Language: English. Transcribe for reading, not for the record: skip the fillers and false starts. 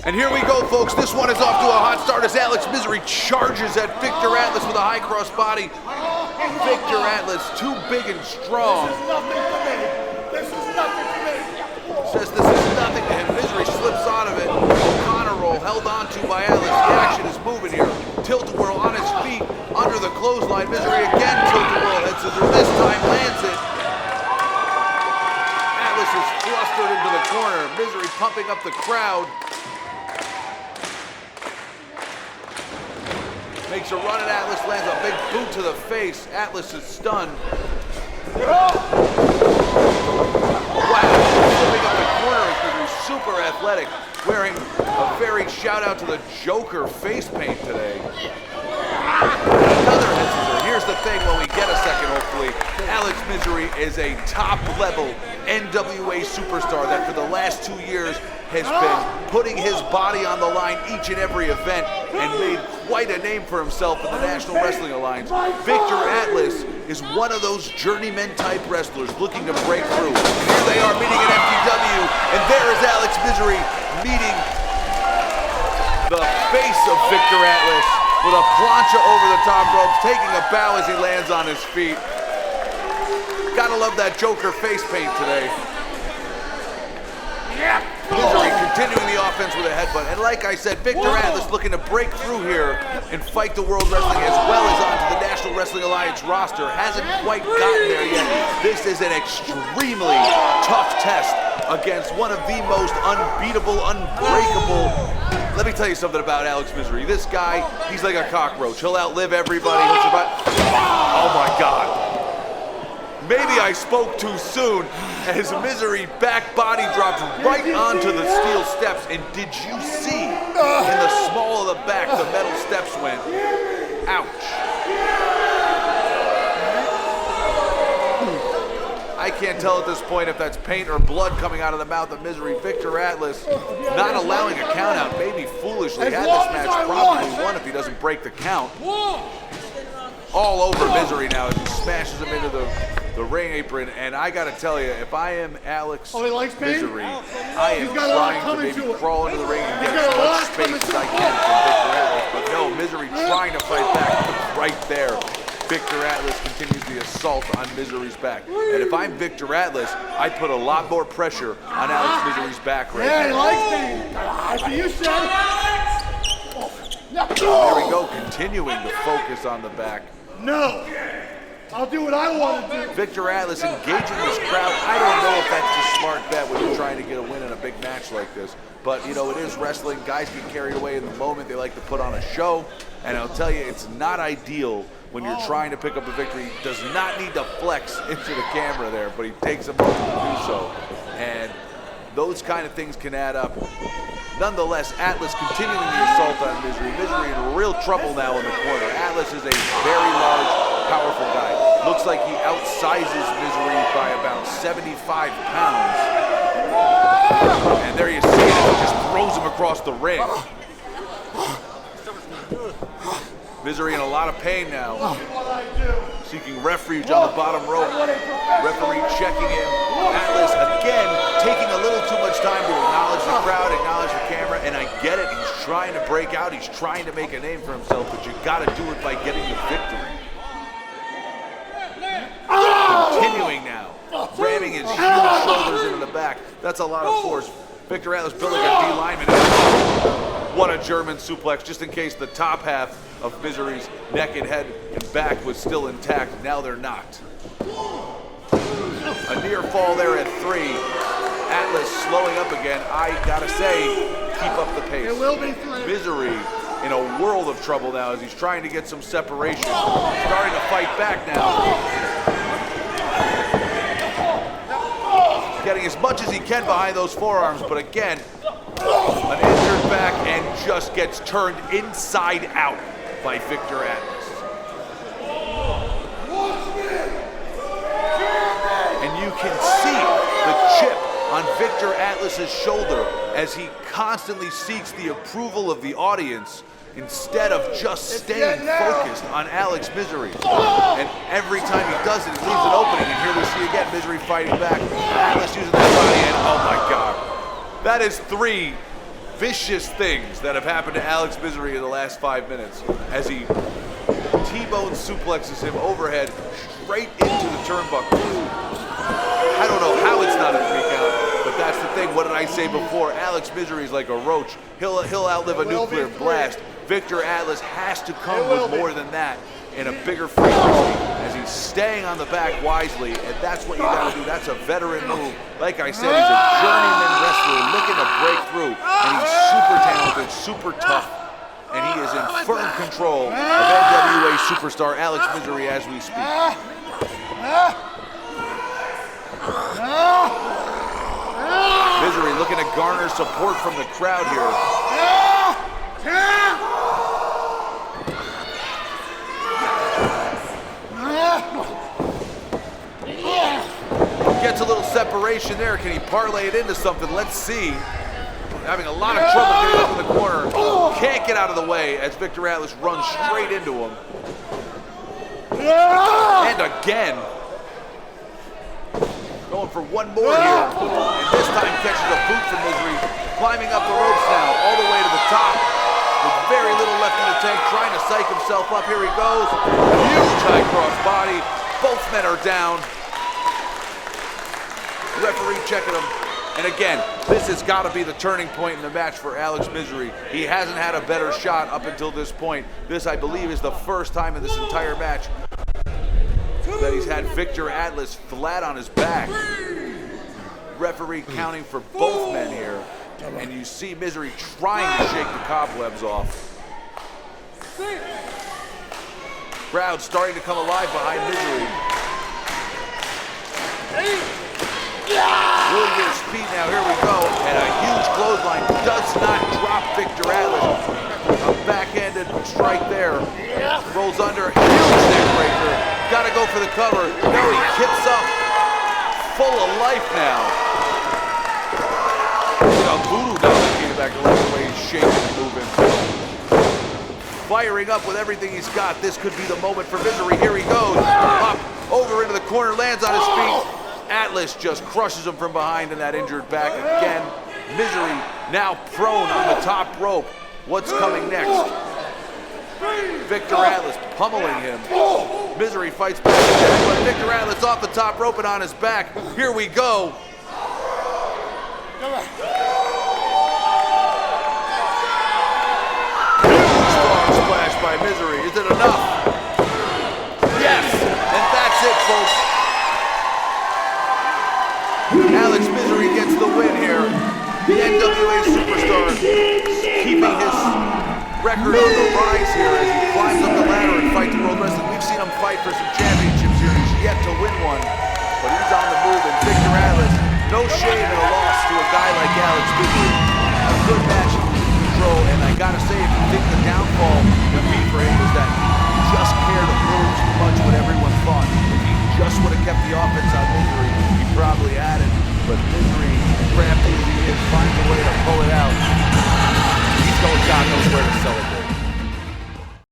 And here we go, folks. This one is off to a hot start as Alex Mizery charges at Viktor Atlas with a high cross body. Viktor Atlas, too big and strong. This is nothing to me. This is nothing to me. Says this is nothing to him. Mizery slips out of it. O'Connor roll held on to by Atlas. The action is moving here. Tilt-a-whirl on his feet under the clothesline. Mizery again tilt-a-whirl. Head scissors. This time lands it. Atlas is flustered into the corner. Mizery pumping up the crowd. Makes a run at Atlas, lands a big boot to the face. Atlas is stunned. Wow, slipping up the corner is Mizery, super athletic, wearing a very shout out to the Joker face paint today. Another head scissor. Here's the thing when we get a second, hopefully. Alex Mizery is a top level NWA superstar that for the last 2 years has been putting his body on the line each and every event and made quite a name for himself in the National Wrestling Alliance. Viktor Atlas is one of those journeyman type wrestlers looking to break through. And here they are meeting at FTW, and there is Alex Mizery meeting the face of Viktor Atlas with a plancha over the top ropes, taking a bow as he lands on his feet. Gotta love that Joker face paint today. Mizery continuing the offense with a headbutt. And like I said, Viktor Atlas looking to break through here and fight the World Wrestling as well as onto the National Wrestling Alliance roster. Hasn't quite gotten there yet. This is an extremely tough test against one of the most unbeatable, unbreakable. Let me tell you something about Alex Mizery. This guy, he's like a cockroach. He'll outlive everybody. He'll survive. Oh my God. Maybe I spoke too soon as Mizery back body dropped right onto the steel steps. And did you see in the small of the back the metal steps went? Ouch. I can't tell at this point if that's paint or blood coming out of the mouth of Mizery. Viktor Atlas not allowing a count out, maybe foolishly. Had this match probably won if he doesn't break the count. All over Mizery now as he smashes him into the ring apron, and I gotta tell you, if I am Alex Mizery, I am trying to maybe crawl into the ring and get as much space as I can from Viktor Atlas, but no, Mizery trying to fight back right there. Viktor Atlas continues the assault on Mizery's back. And if I'm Viktor Atlas, I put a lot more pressure on Alex Mizery's back right now. Yeah, he likes me. You said. There we go, continuing to focus on the back. No. I'll do what I want to do. Viktor Atlas engaging this crowd. I don't know if that's a smart bet when you're trying to get a win in a big match like this. But, you know, it is wrestling. Guys get carried away in the moment. They like to put on a show. And I'll tell you, it's not ideal when you're trying to pick up a victory. He does not need to flex into the camera there, but he takes a moment to do so. And those kind of things can add up. Nonetheless, Atlas continuing the assault on Mizery. Mizery in real trouble now in the corner. Atlas is a very large, powerful guy. Looks like he outsizes Mizery by about 75 pounds. And there you see it, he just throws him across the ring. Mizery in a lot of pain now. Seeking refuge on the bottom rope. Referee checking him. Atlas again taking a little too much time to acknowledge the crowd, acknowledge the camera, and I get it. He's trying to break out. He's trying to make a name for himself, but you got to do it by getting the victory. Continuing now, ramming his huge shoulders into the back. That's a lot of force. Viktor Atlas building a D lineman. What a German suplex, just in case the top half of Mizery's neck and head and back was still intact. Now they're not. A near fall there at 3. Atlas slowing up again. I gotta say, keep up the pace. It will be 3. Mizery in a world of trouble now as he's trying to get some separation. Starting to fight back now. Getting as much as he can behind those forearms, but again, an injured back and just gets turned inside out by Viktor Atlas. And you can see the chip on Viktor Atlas's shoulder as he constantly seeks the approval of the audience instead of just staying focused on Alex Mizery. And every time he does it, he leaves an opening. And here we see again Mizery fighting back. Atlas using that body, and oh my God. That is 3 vicious things that have happened to Alex Mizery in the last 5 minutes as he T-bone suplexes him overhead straight into the turnbuckle. I don't know how it's not a 3 count, but that's the thing. What did I say before? Alex Mizery is like a roach. He'll outlive a nuclear blast. Viktor Atlas has to come with more than that in a bigger frequency as he's staying on the back wisely, and that's what you gotta do. That's a veteran move. Like I said, he's a journeyman wrestler looking to break through, and he's super talented, super tough, and he is in firm control of NWA superstar Alex Mizery as we speak. Mizery looking to garner support from the crowd here. Gets a little separation there. Can he parlay it into something? Let's see. Having a lot of trouble getting up in the corner. Can't get out of the way as Viktor Atlas runs straight into him. And again. Going for one more here. And this time catches a boot from Mizery. Climbing up the ropes now, all the way to the top. With very little left in the tank, trying to psych himself up. Here he goes. Huge high cross body. Both men are down. Referee checking him. And again, this has got to be the turning point in the match for Alex Mizery. He hasn't had a better shot up until this point. This, I believe, is the first time in this entire match that he's had Viktor Atlas flat on his back. Referee counting for both men here. And you see Mizery trying to shake the cobwebs off. Crowd starting to come alive behind Mizery. Really get his feet now, here we go. And a huge clothesline does not drop Viktor Atlas. A backhanded strike there. Rolls under, huge neck breaker. Gotta go for the cover. No, he kips up. Full of life now. A voodoo doll came back to like the way he's shaking and moving. Firing up with everything he's got. This could be the moment for Mizery. Here he goes. Up, over into the corner, lands on his feet. Atlas just crushes him from behind in that injured back again. Mizery now prone on the top rope. What's coming next? Viktor Atlas pummeling him. Mizery fights back again, but Viktor Atlas off the top rope and on his back. Here we go. Huge strong splash by Mizery. Is it enough? Yes, and that's it, folks. Alex Mizery gets the win here. The NWA superstar keeping his record on the rise here as he climbs up the ladder and fights World Wrestling. We've seen him fight for some championships here. He's yet to win one, but he's on the move. And Viktor Atlas, no shame in a loss to a guy like Alex Mizery. A good match.